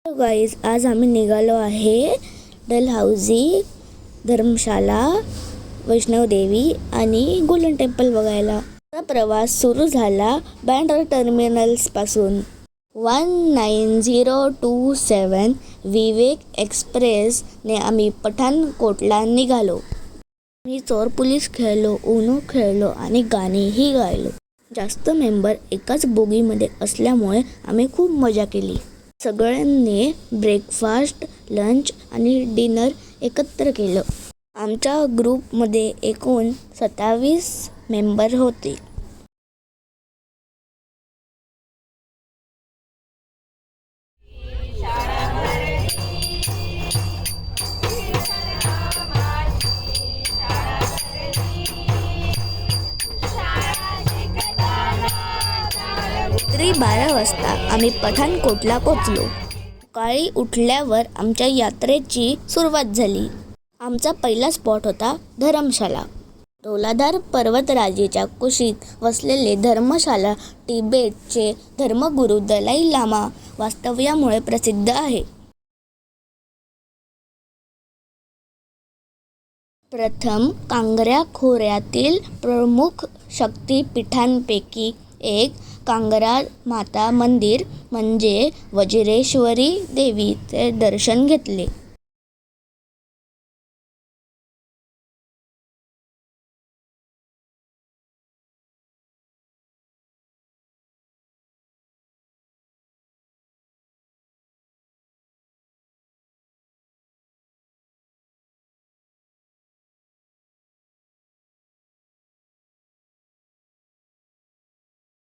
Hello guys, आज आम्ही निघालो आहे डलहौसी, धर्मशाला, वैष्णवदेवी आणि गोल्डन टेम्पल बघायला. हा प्रवास सुरू झाला बँड्रा टर्मिनल्सपासून. 1927 विवेक एक्सप्रेसने आम्ही पठाणकोटला निघालो. आम्ही चोर पोलीस खेळलो, उनो खेळलो आणि गाणेही गायलो. जास्त मेंबर एकाच बोगीमध्ये असल्यामुळे आम्ही खूप मजा केली. सगळ्यांनी ब्रेकफास्ट, लंच आणि डिनर एकत्र केलं. आमच्या ग्रुपमध्ये एकूण 27 मेंबर होते. रात्री 12 वाजता आम्ही पठाणकोटला पोचलो. सकाळी उठल्यावर आमच्या यात्रेची सुरुवात झाली. आमचा पहिला स्पॉट होता धर्मशाला. डोलाधार पर्वतराजीच्या कुशीत वसलेले धर्मशाला तिबेटचे धर्मगुरू दलाई लामा वास्तव्यामुळे प्रसिद्ध आहे. प्रथम कांगऱ्या खोऱ्यातील प्रमुख शक्तिपीठांपैकी एक कांगरा माता मंदिर म्हणजे वज्रेश्वरी देवीचे दर्शन घेतले.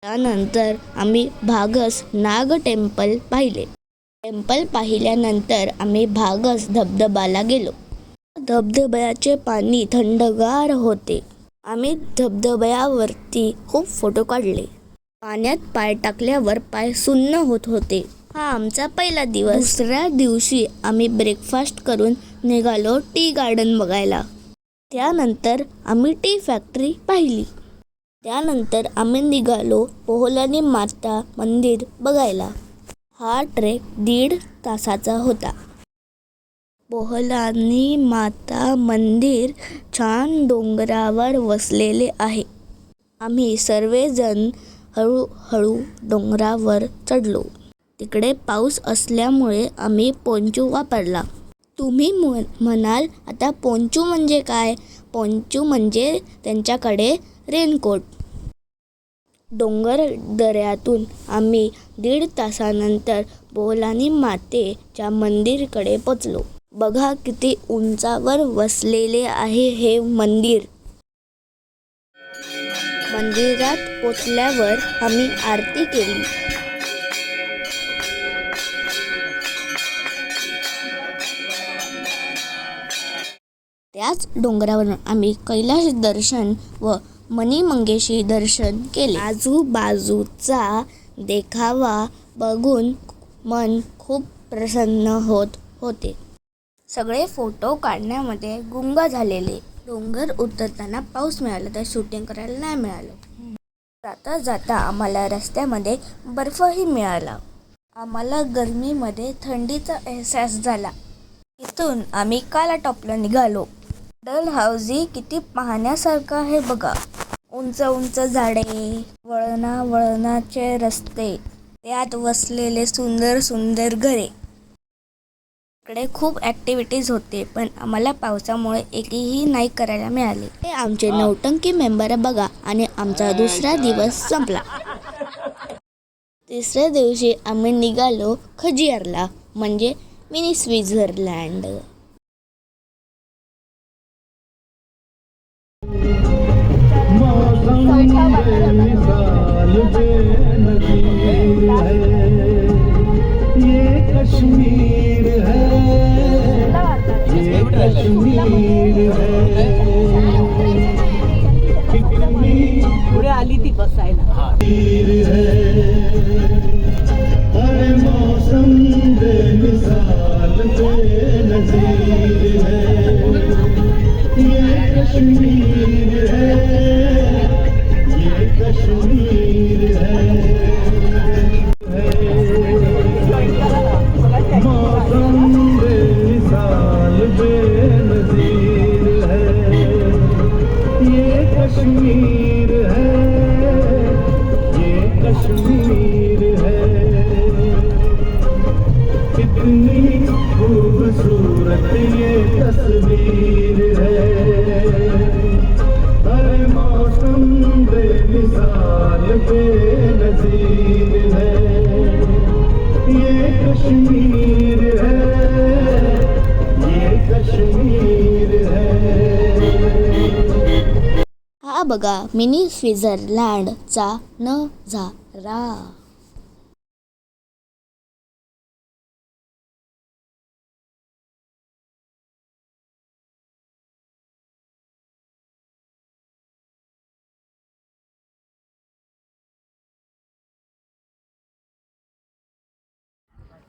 त्यानंतर आम्ही भागस नाग टेम्पल पाहिले. टेम्पल पाहिल्यानंतर आम्ही भागस धबधबाला गेलो. धबधब्याचे पाणी थंडगार होते. आम्ही धबधब्यावरती खूप फोटो काढले. पाण्यात पाय टाकल्यावर पाय सुन्न होत होते. हा आमचा पहिला दिवस. दुसऱ्या दिवशी आम्ही ब्रेकफास्ट करून निघालो टी गार्डन बघायला. त्यानंतर आम्ही टी फॅक्टरी पाहिली. त्यानंतर आम्ही निघालो पोहलानी माता मंदिर बघायला. हा ट्रेक 1.5 तासाचा होता. पोहलानी माता मंदिर छान डोंगरावर वसलेले आहे. आम्ही सर्वजण हळूहळू डोंगरावर चढलो. तिकडे पाऊस असल्यामुळे आम्ही पोंचू वापरला. तुम्ही म्हणाल आता पोंचू म्हणजे काय? पोंचू म्हणजे त्यांच्याकडे रेनकोट. डोंगर दऱ्यातून आम्ही 1.5 तासानंतर पोहलानी मातेच्या मंदिरकडे पोचलो. बघा किती उंचावर वसलेले आहे हे मंदिर. मंदिरात पोचल्यावर आम्ही आरती केली. त्याच डोंगरावरून आम्ही कैलाश दर्शन व मणिमंगेशी दर्शन केले. आजूबाजूचा देखावा बघून मन खूप प्रसन्न होत होते. सगळे फोटो काढण्यामध्ये गुंग झालेले. डोंगर उतरताना पाऊस मिळाला तर शूटिंग करायला नाही मिळालं. जाता जाता आम्हाला रस्त्यामध्ये बर्फही मिळाला. आम्हाला गरमीमध्ये थंडीचा एहसास झाला. इथून आम्ही काला टॉपला निघालो. डलहौसी किती पाहण्यासारखं आहे बघा. उंच उंच झाडे, वळणाचे रस्ते, त्यात वसलेले सुंदर सुंदर घरे. इकडे खूप ॲक्टिव्हिटीज होते पण आम्हाला पावसामुळे एकही नाही करायला मिळाले. हे आमचे नौटंकी मेंबर बघा. आणि आमचा दुसरा दिवस संपला. तिसऱ्या दिवशी आम्ही निघालो खजियारला म्हणजे मिनी स्वित्झर्लंड. पुढे आली ती बसायला. कितनी खूबसूरत ये तस्वीर है, हर मौसम बेमिसाल बेनज़ीर है, ये कश्मीर है, ये कश्मीर है। हा बघा मिनी स्वित्झर्लंडचा नजारा.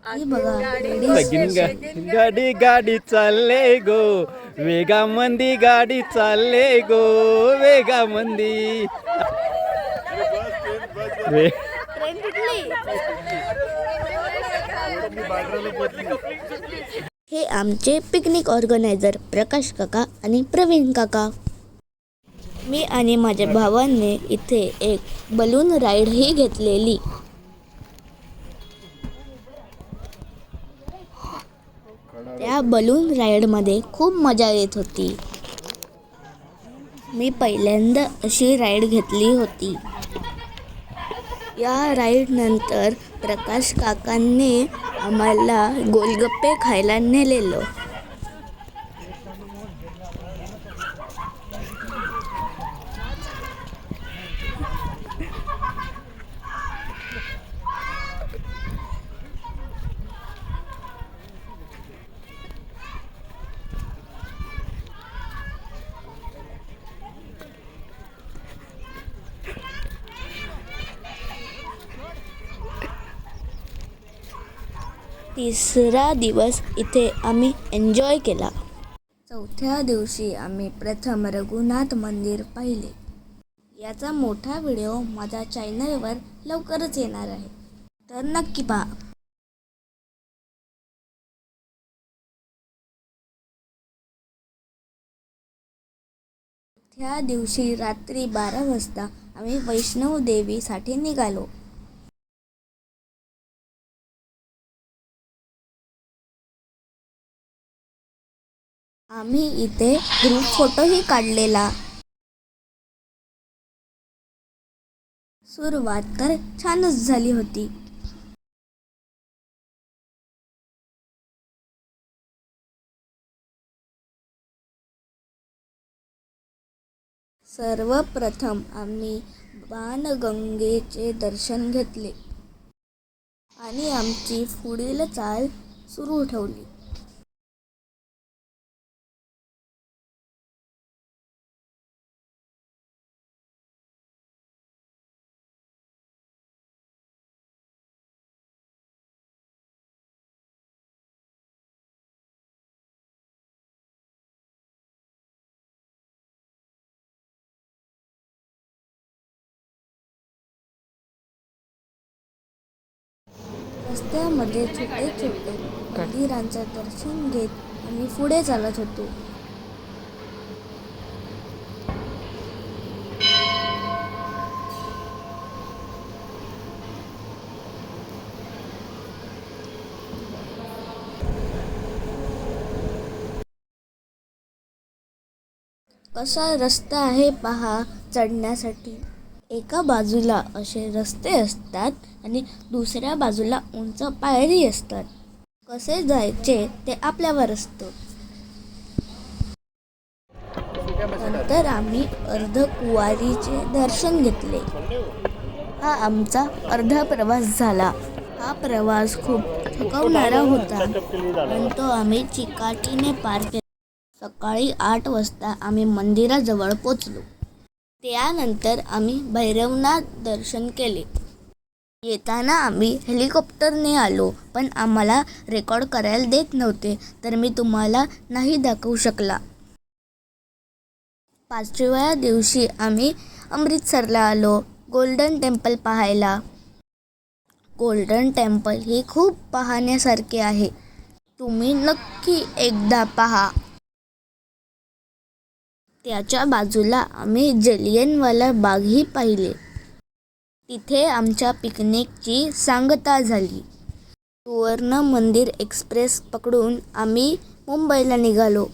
हे बघा गाडी गाडी चालले गो वेगामंदी, गाडी चालले गो वेगामंदी. हे आमचे पिकनिक ऑर्गनायझर प्रकाश काका आणि प्रवीण काका. मी आणि माझ्या भावाने इथे एक बलून राईड ही घेतलेली. त्या बलून राईडमध्ये खूप मजा येत होती. मी पहिल्यांदा अशी राईड घेतली होती. या राईड नंतर प्रकाश काकांनी आम्हाला गोलगप्पे खायला नेलेलं. तिसरा दिवस इथे आम्ही एन्जॉय केला. चौथ्या दिवशी आम्ही प्रथम रघुनाथ मंदिर पाहिले. याचा मोठा व्हिडिओ माझ्या चॅनलवर लवकरच येणार आहे, तर नक्की पहा. त्या दिवशी रात्री 12 वाजता आम्ही वैष्णव देवीसाठी निघालो. आम्ही इथे ग्रुप फोटोही काढलेला. सुरुवात तर छानच झाली होती. सर्वप्रथम आम्ही बाणगंगेचे दर्शन घेतले आणि आमची पुढील चाल सुरू ठेवली. रस्त्यामध्ये छोटे छोटे मंदिरांचं दर्शन घेत आम्ही पुढे चालत होतो. कसा रस्ता आहे पहा चढण्यासाठी. एका बाजूला असे रस्ते असतात आणि दुसऱ्या बाजूला उंच पायरी असतात. कसे जायचे ते आपल्यावर असतं. नंतर आम्ही अर्धकुवारीचे दर्शन घेतले. हा आमचा अर्धा प्रवास झाला. हा प्रवास खूप थकवणारा होता, पण तो आम्ही चिकाटीने पार केला. सकाळी 8 वाजता आम्ही मंदिराजवळ पोचलो. त्यानंतर आम्ही भैरवनाथ दर्शन केले. येताना आम्ही हेलिकॉप्टरने आलो, पण आम्हाला रेकॉर्ड करायला देत नव्हते, तर मी तुम्हाला नाही दाखवू शकला. 5व्या दिवशी आम्ही अमृतसरला आलो गोल्डन टेम्पल पाहायला. गोल्डन टेम्पल हे खूप पाहण्यासारखे आहे. तुम्ही नक्की एकदा पहा. त्याच्या बाजूला आम्ही जलियनवाला बागही पाहिले. तिथे आमच्या पिकनिकची सांगता झाली. सुवर्ण मंदिर एक्सप्रेस पकडून आम्ही मुंबईला निघालो.